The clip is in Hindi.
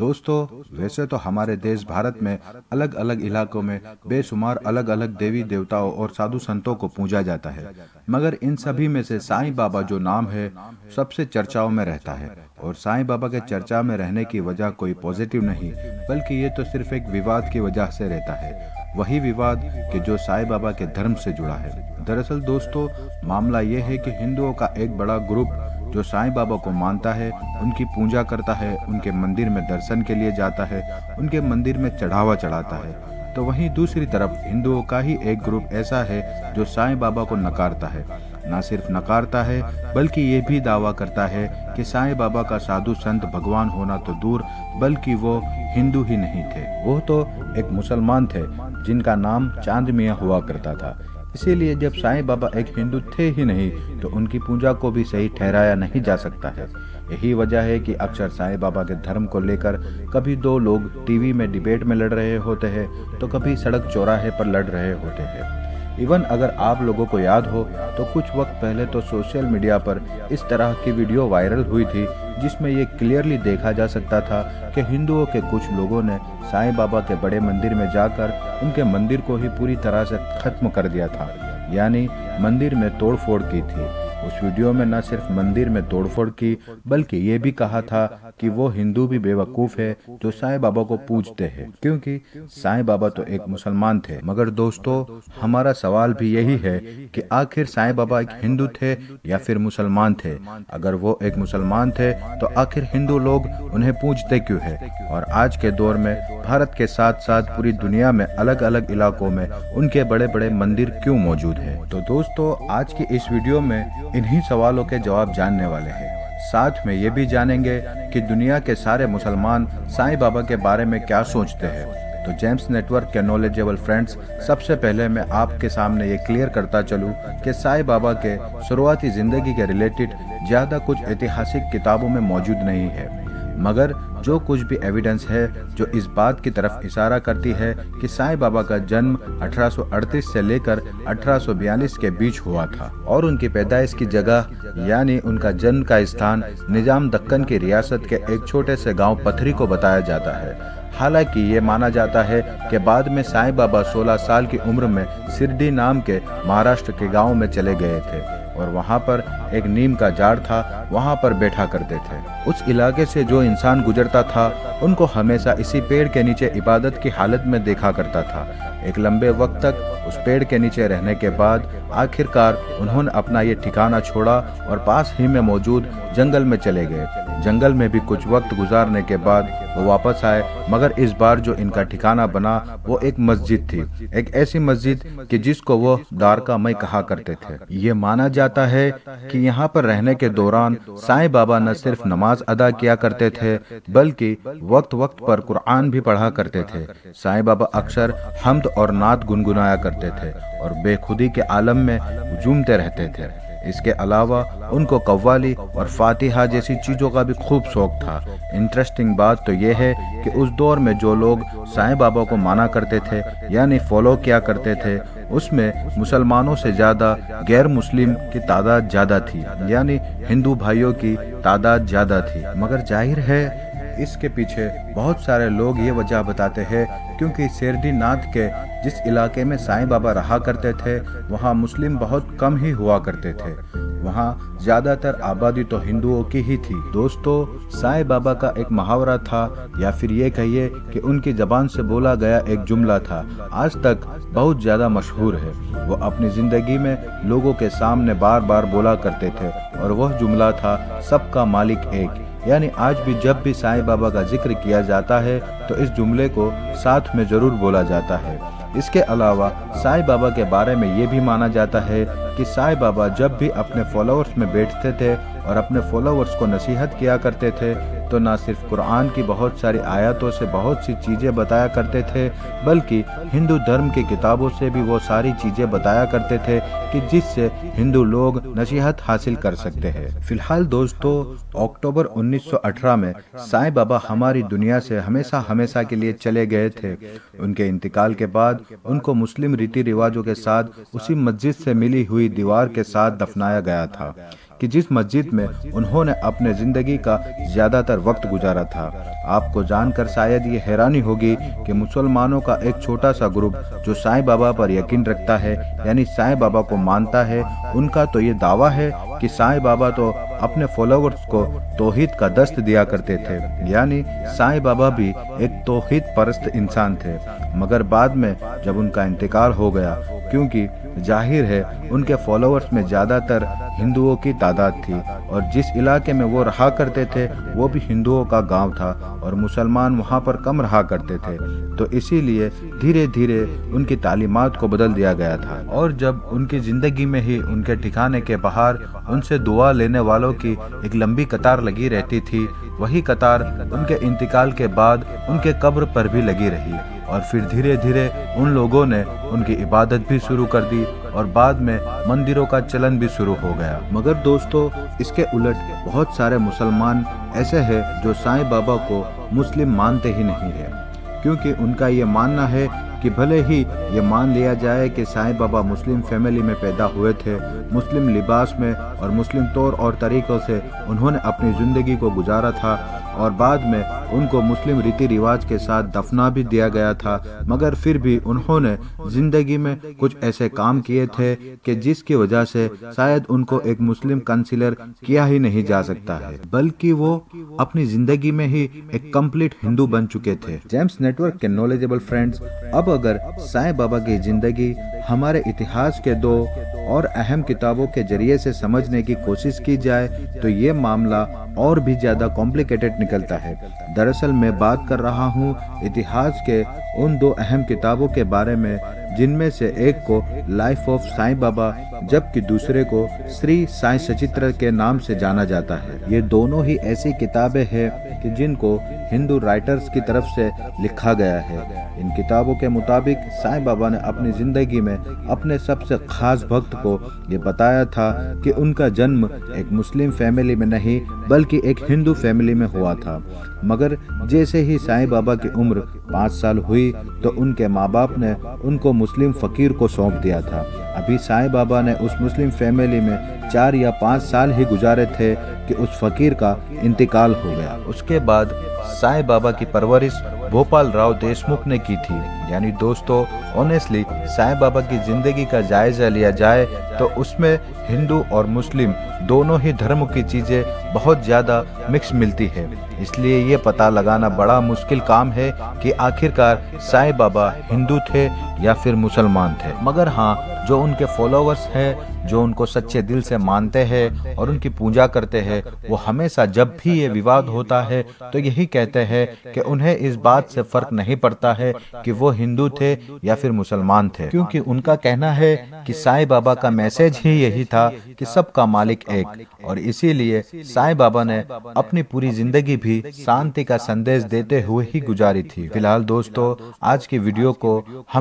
दोस्तों, वैसे तो हमारे देश भारत में अलग अलग इलाकों में बेशुमार अलग अलग देवी देवताओं और साधु संतों को पूजा जाता है। मगर इन सभी में से साईं बाबा जो नाम है सबसे चर्चाओं में रहता है। और साईं बाबा के चर्चा में रहने की वजह कोई पॉजिटिव नहीं, बल्कि ये तो सिर्फ एक विवाद की वजह से रहता है। वही विवाद कि जो साईं बाबा के धर्म से जुड़ा है। दरअसल दोस्तों, मामला ये है कि हिंदुओं का एक बड़ा ग्रुप जो साईं बाबा को मानता है, उनकी पूजा करता है, उनके मंदिर में दर्शन के लिए जाता है, उनके मंदिर में चढ़ावा चढ़ाता है। तो वहीं दूसरी तरफ हिंदुओं का ही एक ग्रुप ऐसा है जो साईं बाबा को नकारता है। ना सिर्फ नकारता है, बल्कि ये भी दावा करता है कि साईं बाबा का साधु संत भगवान होना तो दूर, बल्कि वो हिंदू ही नहीं थे, वो तो एक मुसलमान थे जिनका नाम चांद मियाँ हुआ करता था। इसीलिए जब साईं बाबा एक हिंदू थे ही नहीं, तो उनकी पूजा को भी सही ठहराया नहीं जा सकता है। यही वजह है कि अक्सर साईं बाबा के धर्म को लेकर कभी दो लोग टीवी में डिबेट में लड़ रहे होते हैं, तो कभी सड़क चौराहे पर लड़ रहे होते हैं। इवन अगर आप लोगों को याद हो तो कुछ वक्त पहले तो सोशल मीडिया पर इस तरह की वीडियो वायरल हुई थी, जिसमें ये क्लियरली देखा जा सकता था कि हिंदुओं के कुछ लोगों ने साईं बाबा के बड़े मंदिर में जाकर उनके मंदिर को ही पूरी तरह से खत्म कर दिया था, यानी मंदिर में तोड़फोड़ की थी। उस वीडियो में न सिर्फ मंदिर में तोड़फोड़ की, बल्कि ये भी कहा था कि वो हिंदू भी बेवकूफ़ है जो साईं बाबा को पूजते हैं, क्योंकि साईं बाबा तो एक मुसलमान थे। मगर दोस्तों, हमारा सवाल भी यही है कि आखिर साईं बाबा एक हिंदू थे या फिर मुसलमान थे। अगर वो एक मुसलमान थे तो आखिर हिंदू लोग उन्हें पूजते क्यों है? और आज के दौर में भारत के साथ साथ पूरी दुनिया में अलग अलग इलाकों में उनके बड़े बड़े मंदिर क्यों मौजूद है? तो दोस्तों, आज की इस वीडियो में इन्हीं सवालों के जवाब जानने वाले हैं। साथ में ये भी जानेंगे कि दुनिया के सारे मुसलमान साईं बाबा के बारे में क्या सोचते हैं। तो जेम्स नेटवर्क के नॉलेजेबल फ्रेंड्स, सबसे पहले मैं आपके सामने ये क्लियर करता चलूँ कि साईं बाबा के शुरुआती ज़िंदगी के रिलेटेड ज़्यादा कुछ ऐतिहासिक किताबों में मौजूद नहीं है, मगर जो कुछ भी एविडेंस है जो इस बात की तरफ इशारा करती है कि साईं बाबा का जन्म 1838 से लेकर 1842 के बीच हुआ था, और उनकी पैदाइश की जगह यानी उनका जन्म का स्थान निजाम दक्कन की रियासत के एक छोटे से गांव पथरी को बताया जाता है। हालांकि ये माना जाता है कि बाद में साईं बाबा 16 साल की उम्र में सिरडी नाम के महाराष्ट्र के गांव में चले गए थे, और वहां पर एक नीम का झाड़ था, वहां पर बैठा करते थे। उस इलाके से जो इंसान गुजरता था उनको हमेशा इसी पेड़ के नीचे इबादत की हालत में देखा करता था। एक लंबे वक्त तक उस पेड़ के नीचे रहने के बाद आखिरकार उन्होंने अपना ये ठिकाना छोड़ा और पास ही में मौजूद जंगल में चले गए। जंगल में भी कुछ वक्त गुजारने के बाद वो वापस आए, मगर इस बार जो इनका ठिकाना बना वो एक मस्जिद थी, एक ऐसी मस्जिद कि जिसको वो द्वारका मई कहा करते थे। ये माना जाता है कि यहाँ पर रहने के दौरान साईं बाबा न सिर्फ नमाज अदा किया करते थे, बल्कि वक्त वक्त पर कुरान भी पढ़ा करते थे। साईं बाबा अक्सर हम्द और नात गुनगुनाया करते थे और बेखुदी के आलम में झूमते रहते थे। इसके अलावा उनको कव्वाली और फातिहा जैसी चीज़ों का भी खूब शौक था। इंटरेस्टिंग बात तो यह है कि उस दौर में जो लोग साईं बाबा को माना करते थे यानी फॉलो किया करते थे, उसमें मुसलमानों से ज़्यादा गैर मुस्लिम की तादाद ज़्यादा थी, यानी हिंदू भाइयों की तादाद ज़्यादा थी। मगर जाहिर है इसके पीछे बहुत सारे लोग ये वजह बताते हैं क्योंकि सिरडी नाथ के जिस इलाके में साईं बाबा रहा करते थे वहाँ मुस्लिम बहुत कम ही हुआ करते थे। वहाँ ज़्यादातर आबादी तो हिंदुओं की ही थी। दोस्तों, साईं बाबा का एक मुहावरा था, या फिर ये कहिए कि उनकी ज़बान से बोला गया एक जुमला था, आज तक बहुत ज़्यादा मशहूर है। वो अपनी ज़िंदगी में लोगों के सामने बार बार बोला करते थे, और वह जुमला था, सबका मालिक एक। यानी आज भी जब भी साईं बाबा का जिक्र किया जाता है तो इस जुमले को साथ में ज़रूर बोला जाता है। इसके अलावा साईं बाबा के बारे में ये भी माना जाता है कि साईं बाबा जब भी अपने फॉलोअर्स में बैठते थे और अपने फॉलोअर्स को नसीहत किया करते थे, तो ना सिर्फ कुरान की बहुत सारी आयतों से बहुत सी चीज़ें बताया करते थे, बल्कि हिंदू धर्म की किताबों से भी वो सारी चीज़ें बताया करते थे कि जिससे हिंदू लोग नसीहत हासिल कर सकते हैं। फिलहाल दोस्तों, अक्टूबर 1918 में साईं बाबा हमारी दुनिया से हमेशा हमेशा के लिए चले गए थे। उनके इंतकाल के बाद उनको मुस्लिम रीति रिवाजों के साथ उसी मस्जिद से मिली हुई दीवार के साथ दफनाया गया था। कि जिस मस्जिद में उन्होंने अपने जिंदगी का ज्यादातर वक्त गुजारा था। आपको जानकर शायद ये हैरानी होगी कि मुसलमानों का एक छोटा सा ग्रुप जो साईं बाबा पर यकीन रखता है, यानी साईं बाबा को मानता है, उनका तो ये दावा है कि साईं बाबा तो अपने फॉलोअर्स को तौहीद का दस्त दिया करते थे, यानी साईं बाबा भी एक तौहीद परस्त इंसान थे। मगर बाद में जब उनका इंतकाल हो गया, क्योंकि जाहिर है उनके फॉलोअर्स में ज़्यादातर हिंदुओं की तादाद थी और जिस इलाके में वो रहा करते थे वो भी हिंदुओं का गांव था और मुसलमान वहाँ पर कम रहा करते थे, तो इसीलिए धीरे धीरे उनकी तालीमात को बदल दिया गया था। और जब उनकी ज़िंदगी में ही उनके ठिकाने के बाहर उनसे दुआ लेने वालों की एक लंबी कतार लगी रहती थी, वही कतार उनके इंतकाल के बाद उनके कब्र पर भी लगी रही और फिर धीरे धीरे उन लोगों ने उनकी इबादत भी शुरू कर दी और बाद में मंदिरों का चलन भी शुरू हो गया। मगर दोस्तों, इसके उलट बहुत सारे मुसलमान ऐसे हैं जो साईं बाबा को मुस्लिम मानते ही नहीं है, क्योंकि उनका ये मानना है कि भले ही ये मान लिया जाए कि साईं बाबा मुस्लिम फैमिली में पैदा हुए थे, मुस्लिम लिबास में और मुस्लिम तौर और तरीक़ों से उन्होंने अपनी ज़िंदगी को गुजारा था और बाद में उनको मुस्लिम रीति रिवाज के साथ दफना भी दिया गया था, मगर फिर भी उन्होंने ज़िंदगी में कुछ ऐसे काम किए थे कि जिसकी वजह से शायद उनको एक मुस्लिम कंसीडर किया ही नहीं जा सकता है, बल्कि वो अपनी ज़िंदगी में ही एक कंप्लीट हिंदू बन चुके थे। जेम्स नेटवर्क के नॉलेजेबल फ्रेंड्स, अब अगर साईं बाबा की ज़िंदगी हमारे इतिहास के दो और अहम किताबों के जरिए से समझने की कोशिश की जाए तो ये मामला और भी ज़्यादा कॉम्प्लिकेटेड निकलता है। दरअसल मैं बात कर रहा हूँ इतिहास के उन दो अहम किताबों के बारे में, जिनमें से एक को लाइफ ऑफ साईं बाबा जबकि दूसरे को श्री साईं सचित्र के नाम से जाना जाता है। ये दोनों ही ऐसी किताबें हैं कि जिनको हिंदू राइटर्स की तरफ से लिखा गया है। इन किताबों के मुताबिक साईं बाबा ने अपनी ज़िंदगी में अपने सबसे ख़ास भक्त को ये बताया था कि उनका जन्म एक मुस्लिम फैमिली में नहीं बल्कि एक हिंदू फैमिली में हुआ था। मगर जैसे ही साईं बाबा की उम्र 5 साल हुई तो उनके माँ बाप ने उनको मुस्लिम फ़कीर को सौंप दिया था। अभी साईं बाबा ने उस मुस्लिम फैमिली में 4 या 5 साल ही गुजारे थे कि उस फ़कीर का इंतकाल हो गया। उसके बाद साईं बाबा की परवरिश भोपाल राव देशमुख ने की थी। यानी दोस्तों, ऑनेस्टली साईं बाबा की ज़िंदगी का जायज़ा लिया जाए तो उसमें हिंदू और मुस्लिम दोनों ही धर्म की चीज़ें बहुत ज़्यादा मिक्स मिलती है। इसलिए ये पता लगाना बड़ा मुश्किल काम है कि आखिरकार साईं बाबा हिंदू थे या फिर मुसलमान थे। मगर हाँ, जो उनके फॉलोअर्स हैं, जो उनको सच्चे दिल से मानते हैं और उनकी पूजा करते हैं, वो हमेशा जब भी ये विवाद होता है तो यही कहते हैं कि उन्हें इस बात से फ़र्क नहीं पड़ता है कि वो हिंदू थे या फिर मुसलमान थे, क्योंकि उनका कहना है कि साईं बाबा का मैसेज ही यही था कि सबका मालिक एक, और इसीलिए साईं बाबा ने अपनी पूरी ज़िंदगी भी शांति का संदेश देते हुए ही गुजारी थी। फिलहाल दोस्तों, आज की वीडियो को हम